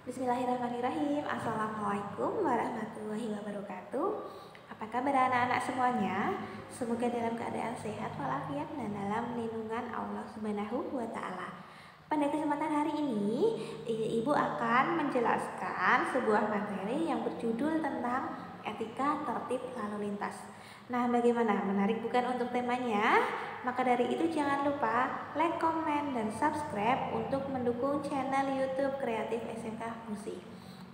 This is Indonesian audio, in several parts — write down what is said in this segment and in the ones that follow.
Bismillahirrahmanirrahim. Assalamualaikum warahmatullahi wabarakatuh. Apa kabar anak-anak semuanya? Semoga dalam keadaan sehat walafiat dan dalam lindungan Allah Subhanahu wa taala. Pada kesempatan hari ini, Ibu akan menjelaskan sebuah materi yang berjudul tentang etika tertib lalu lintas. Nah, bagaimana? Menarik bukan untuk temanya? Maka dari itu jangan lupa like, komen, dan subscribe untuk mendukung channel YouTube Kreatif SMK Musi.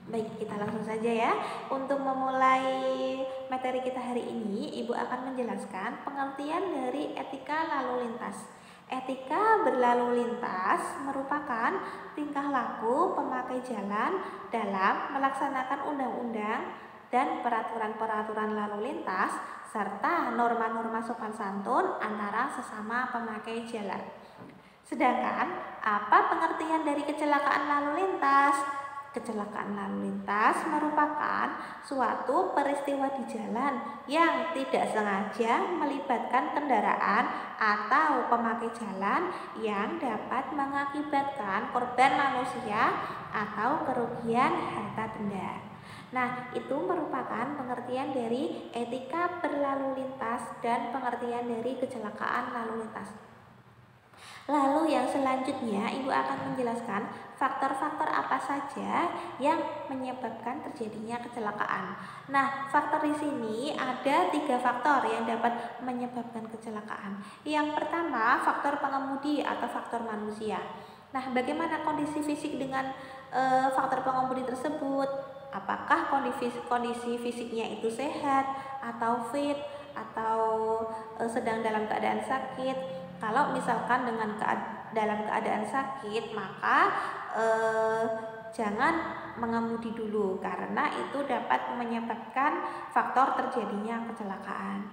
Baik, kita langsung saja ya. Untuk memulai materi kita hari ini, Ibu akan menjelaskan pengertian dari etika lalu lintas. Etika berlalu lintas merupakan tingkah laku pemakai jalan dalam melaksanakan undang-undang dan peraturan-peraturan lalu lintas serta norma-norma sopan santun antara sesama pemakai jalan. Sedangkan apa pengertian dari kecelakaan lalu lintas? Kecelakaan lalu lintas merupakan suatu peristiwa di jalan yang tidak sengaja melibatkan kendaraan atau pemakai jalan yang dapat mengakibatkan korban manusia atau kerugian harta benda. Nah, itu merupakan pengertian dari etika berlalu lintas dan pengertian dari kecelakaan lalu lintas. Lalu yang selanjutnya Ibu akan menjelaskan faktor-faktor apa saja yang menyebabkan terjadinya kecelakaan. Nah, faktor di sini ada 3 faktor yang dapat menyebabkan kecelakaan. Yang pertama, faktor pengemudi atau faktor manusia. Nah, bagaimana kondisi fisik dengan faktor pengemudi tersebut? Apakah kondisi fisiknya itu sehat atau fit atau sedang dalam keadaan sakit? Kalau misalkan dalam keadaan sakit, maka jangan mengemudi dulu karena itu dapat menyebabkan faktor terjadinya kecelakaan.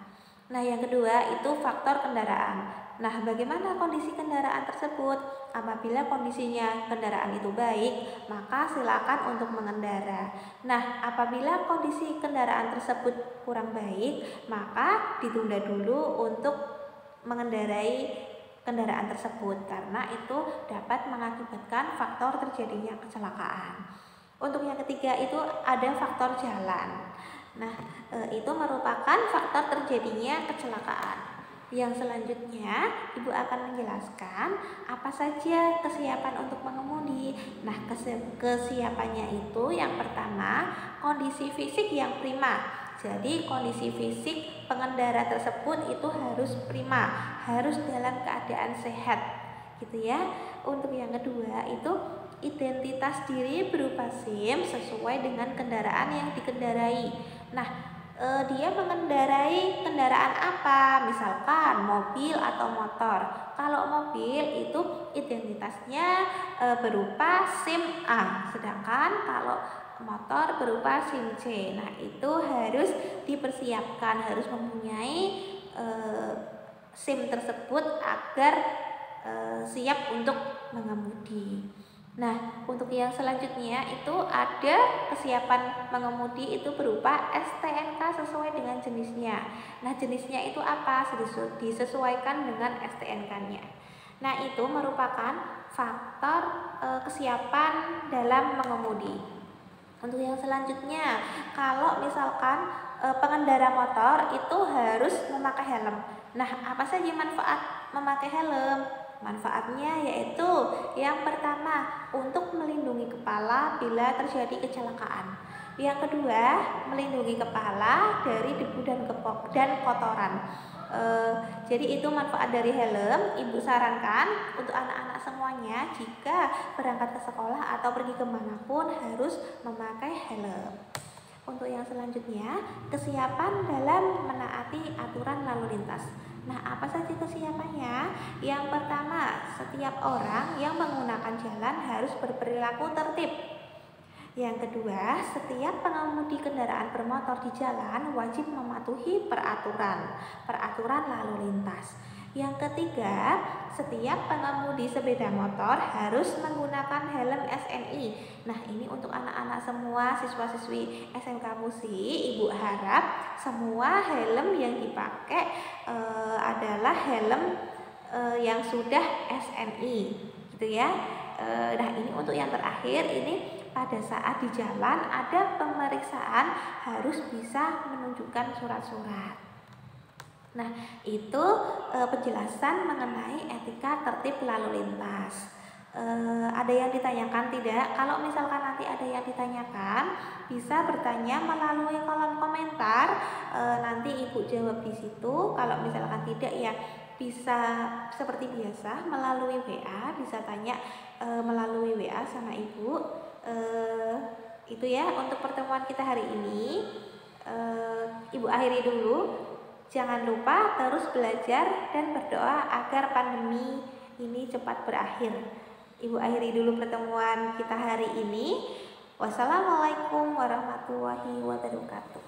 Nah, yang kedua itu faktor kendaraan. Nah, bagaimana kondisi kendaraan tersebut? Apabila kondisinya kendaraan itu baik, maka silakan untuk mengendara. Nah, apabila kondisi kendaraan tersebut kurang baik, maka ditunda dulu untuk mengendarai kendaraan tersebut karena itu dapat mengakibatkan faktor terjadinya kecelakaan. Untuk yang ketiga itu ada faktor jalan. Nah, itu merupakan faktor terjadinya kecelakaan. Yang selanjutnya, Ibu akan menjelaskan apa saja kesiapan untuk mengemudi. Nah, kesiapannya itu yang pertama, kondisi fisik yang prima. Jadi, kondisi fisik pengendara tersebut itu harus prima, harus dalam keadaan sehat, gitu ya. Untuk yang kedua itu identitas diri berupa SIM sesuai dengan kendaraan yang dikendarai. Nah, dia mengendarai kendaraan apa? Misalkan mobil atau motor. Kalau mobil itu identitasnya berupa SIM A, sedangkan kalau motor berupa SIM C. Nah, itu harus dipersiapkan, harus mempunyai SIM tersebut agar siap untuk mengemudi. Nah, untuk yang selanjutnya itu ada kesiapan mengemudi itu berupa STNK sesuai dengan jenisnya. Nah, jenisnya itu apa? Disesuaikan dengan STNK-nya. Nah, itu merupakan faktor kesiapan dalam mengemudi. Untuk yang selanjutnya, kalau misalkan pengendara motor itu harus memakai helm. Nah, apa saja manfaat memakai helm? Manfaatnya yaitu yang pertama untuk melindungi kepala bila terjadi kecelakaan. Yang kedua, melindungi kepala dari debu dan kotoran. Jadi itu manfaat dari helm. Ibu sarankan untuk anak-anak semuanya jika berangkat ke sekolah atau pergi kemanapun harus memakai helm. Untuk yang selanjutnya, kesiapan dalam menaati aturan lalu lintas. Nah, apa saja kesiapannya? Yang pertama, setiap orang yang menggunakan jalan harus berperilaku tertib. Yang kedua, setiap pengemudi kendaraan bermotor di jalan wajib mematuhi peraturan lalu lintas. Yang ketiga, setiap pengemudi sepeda motor harus menggunakan helm SNI. Nah, ini untuk anak-anak semua siswa-siswi SMK Musi, Ibu harap semua helm yang dipakai adalah helm yang sudah SNI, gitu ya. Nah, ini untuk yang terakhir ini pada saat di jalan ada pemeriksaan harus bisa menunjukkan surat-surat. Nah, itu penjelasan mengenai etika tertib lalu lintas. Ada yang ditanyakan tidak? Kalau misalkan nanti ada yang ditanyakan, bisa bertanya melalui kolom komentar. Nanti Ibu jawab di situ. Kalau misalkan tidak, ya bisa seperti biasa melalui WA, bisa tanya melalui WA sama Ibu. Itu ya untuk pertemuan kita hari ini. Ibu akhiri dulu. Jangan lupa terus belajar dan berdoa agar pandemi ini cepat berakhir. Ibu akhiri dulu pertemuan kita hari ini. Wassalamualaikum warahmatullahi wabarakatuh.